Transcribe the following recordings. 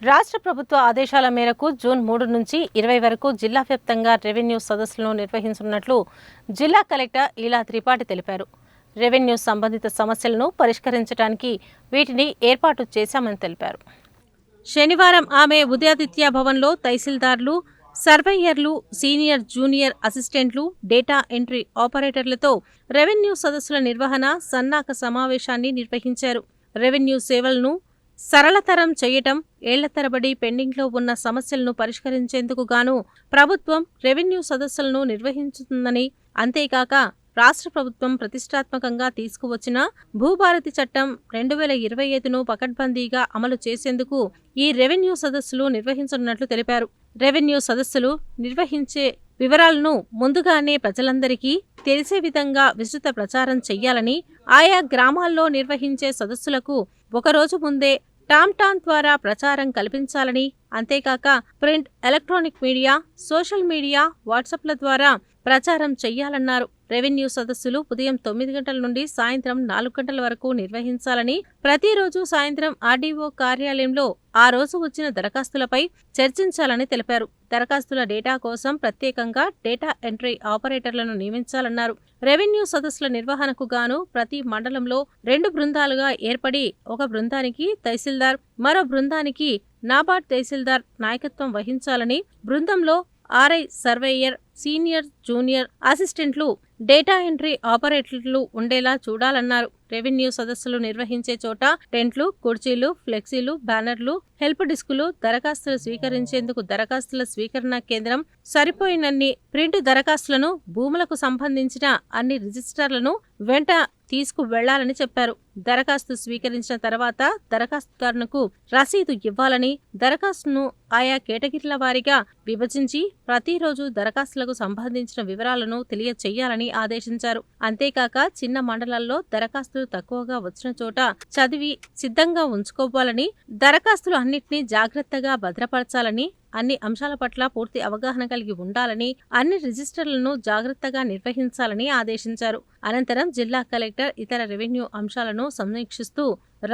రాష్ట్ర ప్రభుత్వ ఆదేశాల మేరకు జూన్ 3 నుంచి 20 వరకు జిల్లా వ్యాప్తంగా రెవెన్యూ సదస్సులను నిర్వహించనున్నట్లు జిల్లా కలెక్టర్ ఈలా త్రిపాఠి తెలిపారు. రెవెన్యూ సంబంధిత సమస్యలను పరిష్కరించడానికి వీటిని ఏర్పాటు చేశామని తెలిపారు. శనివారం ఆమె ఉదయాదిత్య భవన్లో తహసీల్దార్లు, సర్వేయర్లు, సీనియర్ జూనియర్ అసిస్టెంట్లు, డేటా ఎంట్రీ ఆపరేటర్లతో రెవెన్యూ సదస్సుల నిర్వహణ సన్నాహక సమావేశాన్ని నిర్వహించారు. రెవెన్యూ సేవలను సరళతరం చేయటం, ఏళ్ల తరబడి పెండింగ్లో ఉన్న సమస్యలను పరిష్కరించేందుకు గాను ప్రభుత్వం రెవెన్యూ సదస్సులను నిర్వహించుతుందని, అంతేకాక రాష్ట్ర ప్రభుత్వం ప్రతిష్టాత్మకంగా తీసుకువచ్చిన భూభారతి చట్టం 2025ను పకడ్బందీగా అమలు చేసేందుకు ఈ రెవెన్యూ సదస్సులు నిర్వహించనున్నట్లు తెలిపారు. రెవెన్యూ సదస్సులు నిర్వహించే వివరాలను ముందుగానే ప్రజలందరికీ తెలిసే విధంగా విస్తృత ప్రచారం చెయ్యాలని, ఆయా గ్రామాల్లో నిర్వహించే సదస్సులకు ఒకరోజు ముందే టామ్ ద్వారా ప్రచారం కల్పించాలని, అంతేకాక print, electronic media, social media, వాట్సాప్ల ద్వారా ప్రచారం చెయ్యాలన్నారు. రెవెన్యూ సదస్సులు ఉదయం 9 గంటల నుండి సాయంత్రం 4 గంటల వరకు నిర్వహించాలని, ప్రతిరోజు సాయంత్రం ఆర్డీఓ కార్యాలయంలో ఆ రోజు వచ్చిన దరఖాస్తులపై చర్చించాలని తెలిపారు. దరఖాస్తుల డేటా కోసం ప్రత్యేకంగా డేటా ఎంట్రీ ఆపరేటర్లను నియమించాలన్నారు. రెవెన్యూ సదస్సుల నిర్వహణకు గాను ప్రతి మండలంలో 2 బృందాలుగా ఏర్పడి ఒక బృందానికి తహసీల్దార్, మరో బృందానికి నాబార్డ్ తహసీల్దార్ నాయకత్వం వహించాలని, బృందంలో ఆర్ఐ, సర్వేయర్, సీనియర్ జూనియర్ అసిస్టెంట్లు, డేటా ఎంట్రీ ఆపరేటర్లు ఉండేలా చూడాలన్నారు. రెవెన్యూ సదస్సులు నిర్వహించే చోట టెంట్లు, కుర్చీలు, ఫ్లెక్సీలు, బ్యానర్లు, హెల్ప్ డిస్కులు, దరఖాస్తులు స్వీకరించేందుకు దరఖాస్తుల స్వీకరణ కేంద్రం, సరిపోయినన్ని ప్రింట్ దరఖాస్తులను, భూములకు సంబంధించిన అన్ని రిజిస్టర్లను వెంట తీసుకు వెళ్లాలని చెప్పారు. దరఖాస్తు స్వీకరించిన తర్వాత దరఖాస్తుదారునికి రసీదు ఇవ్వాలని, దరఖాస్తును ఆయా కేటగిరీల వారీగా విభజించి ప్రతిరోజు దరఖాస్తులకు సంబంధించిన వివరాలను తెలియచేయాలని ఆదేశించారు. అంతేకాక చిన్న మండలాల్లో దరఖాస్తులు తక్కువగా వచ్చిన చోట చదివి సిద్ధంగా ఉంచుకోవాలని, దరఖాస్తులు అన్నింటినీ జాగ్రత్తగా భద్రపరచాలని, అన్ని అంశాల పట్ల పూర్తి అవగాహన కలిగి ఉండాలని, అన్ని రిజిస్టర్లను జాగ్రత్తగా నిర్వహించాలని ఆదేశించారు. అనంతరం జిల్లా కలెక్టర్ ఇతర రెవెన్యూ అంశాలను సమీక్షిస్తూ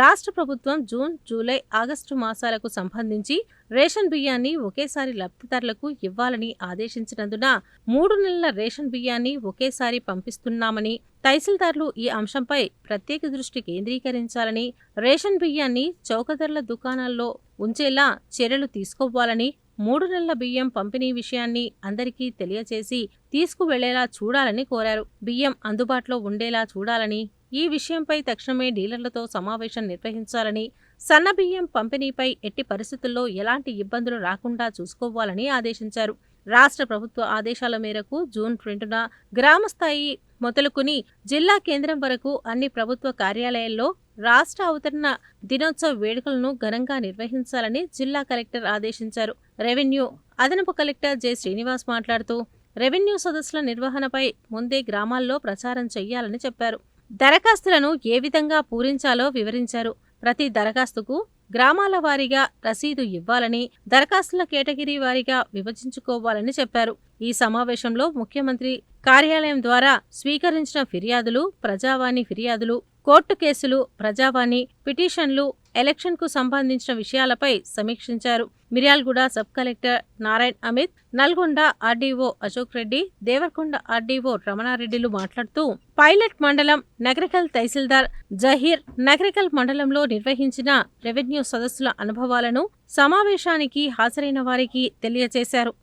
రాష్ట్ర ప్రభుత్వం జూన్, జూలై, ఆగస్టు మాసాలకు సంబంధించి రేషన్ బియ్యాన్ని ఒకేసారి లబ్ధిదారులకు ఇవ్వాలని ఆదేశించినందున 3 నెలల రేషన్ బియ్యాన్ని ఒకేసారి పంపిస్తున్నామని, తహసీల్దార్లు ఈ అంశంపై ప్రత్యేక దృష్టి కేంద్రీకరించాలని, రేషన్ బియ్యాన్ని చౌక ధరల దుకాణాల్లో ఉంచేలా చర్యలు తీసుకోవాలని, 3 నెలల బియ్యం పంపిణీ విషయాన్ని అందరికీ తెలియచేసి తీసుకువెళ్లేలా చూడాలని కోరారు. బియ్యం అందుబాటులో ఉండేలా చూడాలని, ఈ విషయంపై తక్షణమే డీలర్లతో సమావేశం నిర్వహించాలని, సన్న బియ్యం పంపిణీపై ఎట్టి పరిస్థితుల్లో ఎలాంటి ఇబ్బందులు రాకుండా చూసుకోవాలని ఆదేశించారు. రాష్ట్ర ప్రభుత్వ ఆదేశాల మేరకు జూన్ 2న గ్రామస్థాయి మొదలుకుని జిల్లా కేంద్రం వరకు అన్ని ప్రభుత్వ కార్యాలయాల్లో రాష్ట్ర అవతరణ దినోత్సవ వేడుకలను ఘనంగా నిర్వహించాలని జిల్లా కలెక్టర్ ఆదేశించారు. రెవెన్యూ అదనపు కలెక్టర్ జె. శ్రీనివాస్ మాట్లాడుతూ రెవెన్యూ సదస్సుల నిర్వహణపై ముందే గ్రామాల్లో ప్రచారం చేయాలని చెప్పారు. దరఖాస్తులను ఏ విధంగా పూరించాలో వివరించారు. ప్రతి దరఖాస్తుకు గ్రామాల వారీగా రసీదు ఇవ్వాలని, దరఖాస్తుల కేటగిరీ వారీగా విభజించుకోవాలని చెప్పారు. ఈ సమావేశంలో ముఖ్యమంత్రి కార్యాలయం ద్వారా స్వీకరించిన ఫిర్యాదులు, ప్రజావాణి ఫిర్యాదులు, కోర్టు కేసులు, ప్రజావాణి పిటిషన్లు, ఎలక్షన్కు సంబంధించిన విషయాలపై సమీక్షించారు. Miryalaguda sub collector Narayan Amit, Nalgonda RDO Ashok Reddy, Devarakonda RDO రమణారెడ్డిలు మాట్లాడుతూ పైలట్ మండలం నగరికల్ తహసీల్దార్ జహీర్ నగరికల్ మండలంలో నిర్వహించిన రెవెన్యూ సదస్సుల అనుభవాలను సమావేశానికి హాజరైన వారికి తెలియజేశారు.